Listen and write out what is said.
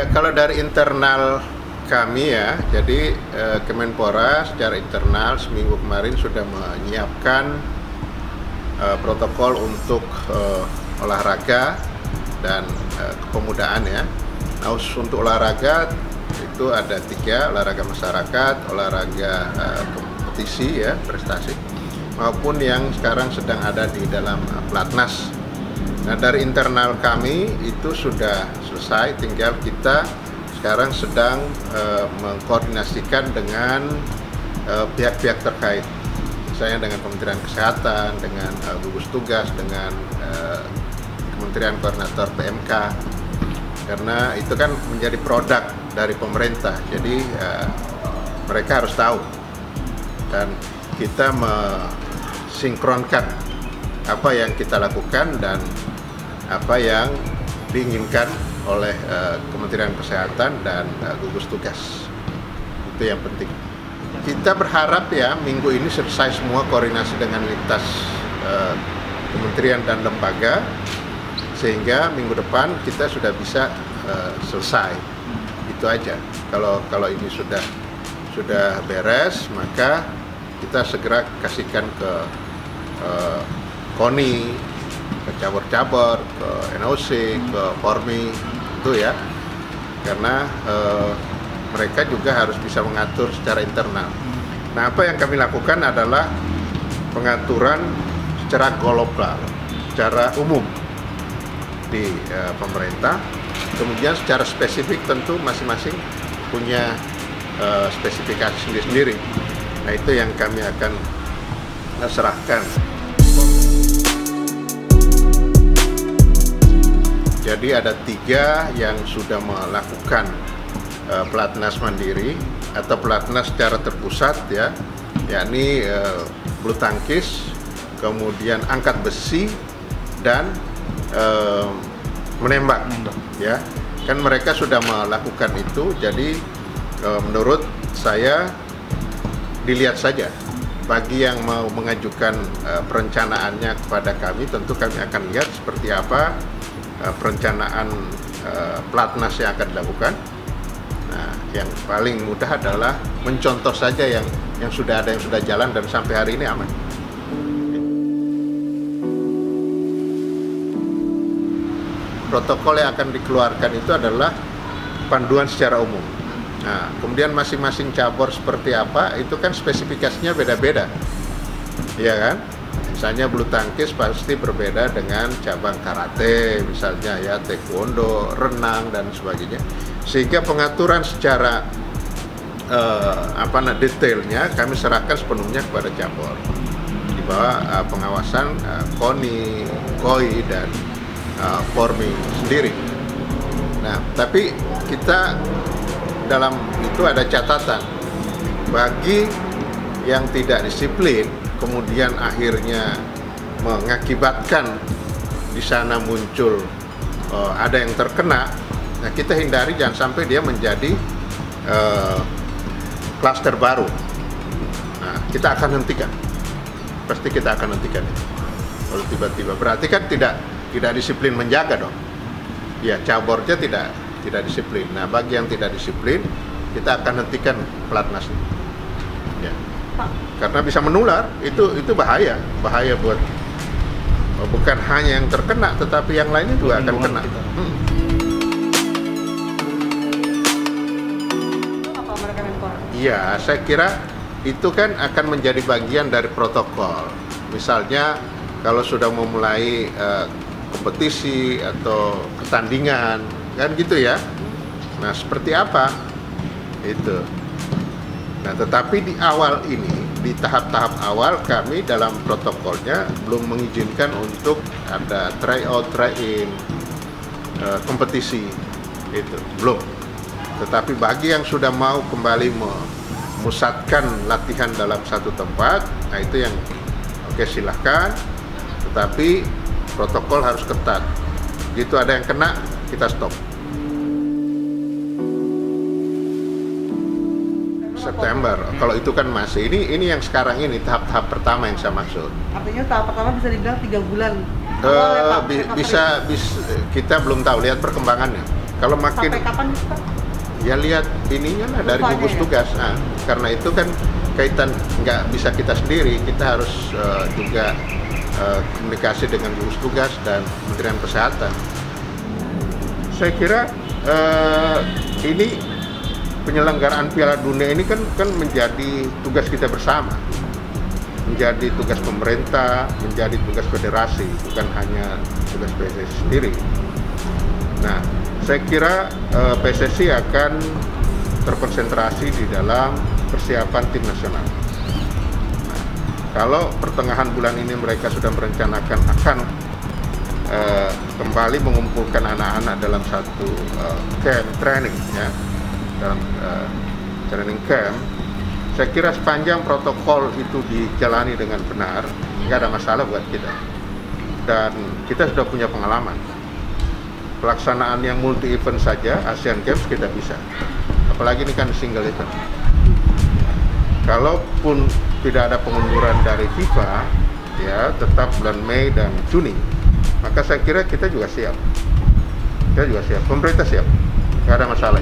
Ya, kalau dari internal kami ya, jadi Kemenpora secara internal seminggu kemarin sudah menyiapkan protokol untuk olahraga dan kepemudaan ya. Nah, untuk olahraga itu ada 3, olahraga masyarakat, olahraga kompetisi ya, prestasi, maupun yang sekarang sedang ada di dalam Platnas. Nah, dari internal kami itu sudah selesai, tinggal kita sekarang sedang mengkoordinasikan dengan pihak-pihak terkait, misalnya dengan Kementerian Kesehatan, dengan gugus tugas, dengan Kementerian Koordinator PMK, karena itu kan menjadi produk dari pemerintah, jadi mereka harus tahu, dan kita mensinkronkan apa yang kita lakukan dan apa yang diinginkan oleh Kementerian Kesehatan dan gugus tugas. Itu yang penting. Kita berharap ya minggu ini selesai semua koordinasi dengan lintas kementerian dan lembaga, sehingga minggu depan kita sudah bisa selesai. Itu aja. Kalau ini sudah beres, maka kita segera kasihkan ke KONI, ke cabur-cabur, ke NOC, ke Formi, itu ya, karena mereka juga harus bisa mengatur secara internal. Nah, apa yang kami lakukan adalah pengaturan secara global, secara umum di pemerintah, kemudian secara spesifik tentu masing-masing punya spesifikasi sendiri-sendiri. Nah, itu yang kami akan serahkan. Jadi ada 3 yang sudah melakukan pelatnas mandiri atau pelatnas secara terpusat ya, yakni bulu tangkis, kemudian angkat besi dan menembak ya. Kan mereka sudah melakukan itu, jadi menurut saya dilihat saja. Bagi yang mau mengajukan perencanaannya kepada kami, tentu kami akan lihat seperti apa perencanaan pelatnas yang akan dilakukan. Nah, yang paling mudah adalah mencontoh saja yang sudah ada, yang sudah jalan dan sampai hari ini aman. Protokol yang akan dikeluarkan itu adalah panduan secara umum. Nah, kemudian masing-masing cabur seperti apa, itu kan spesifikasinya beda-beda, ya kan? Misalnya bulu tangkis pasti berbeda dengan cabang karate, misalnya ya, taekwondo, renang dan sebagainya. Sehingga pengaturan secara detailnya kami serahkan sepenuhnya kepada cabur di bawah pengawasan KONI, KOI dan Formi sendiri. Nah, tapi kita dalam itu ada catatan, bagi yang tidak disiplin kemudian akhirnya mengakibatkan di sana muncul ada yang terkena, nah kita hindari jangan sampai dia menjadi klaster baru. Nah, kita akan hentikan, pasti kita akan hentikan itu. Kalau tiba-tiba berarti kan tidak disiplin menjaga dong. Ya, cabornya tidak disiplin. Nah, bagi yang tidak disiplin, kita akan hentikan pelatnas. Ya. Karena bisa menular, itu bahaya buat bukan hanya yang terkena, tetapi yang lainnya juga akan kena. Apa mereka Menpora? Iya, saya kira itu kan akan menjadi bagian dari protokol. Misalnya kalau sudah memulai kompetisi atau pertandingan, kan gitu ya. Nah, seperti apa itu? Nah, tetapi di awal ini, di tahap-tahap awal kami dalam protokolnya belum mengizinkan untuk ada tryout, try-in, kompetisi, itu belum. Tetapi bagi yang sudah mau kembali memusatkan latihan dalam satu tempat, nah itu yang oke, silahkan. Tetapi protokol harus ketat. Begitu ada yang kena, kita stop. September. Kalau itu kan masih ini yang sekarang ini tahap pertama yang saya maksud. Artinya tahap pertama bisa dibilang 3 bulan. Bisa kita belum tahu, lihat perkembangannya. Kalau makin Sampai kapan Pak? ya lihat ininya lah dari Rupanya gugus ya? tugas. Nah, karena itu kan kaitan nggak bisa kita sendiri, kita harus juga komunikasi dengan gugus tugas dan Kementerian Kesehatan. Saya kira ini penyelenggaraan Piala Dunia ini kan menjadi tugas kita bersama, menjadi tugas pemerintah, menjadi tugas federasi, bukan hanya tugas PSSI sendiri. Nah, saya kira PSSI akan terkonsentrasi di dalam persiapan tim nasional. Nah, kalau pertengahan bulan ini mereka sudah merencanakan akan kembali mengumpulkan anak-anak dalam satu camp training, ya, dalam training camp, saya kira sepanjang protokol itu dijalani dengan benar, nggak ada masalah buat kita. Dan kita sudah punya pengalaman. Pelaksanaan yang multi event saja, Asian Games kita bisa. Apalagi ini kan single event. Kalaupun tidak ada pengunduran dari FIFA, ya tetap bulan Mei dan Juni, maka saya kira kita juga siap. Kita juga siap, pemerintah siap, nggak ada masalah.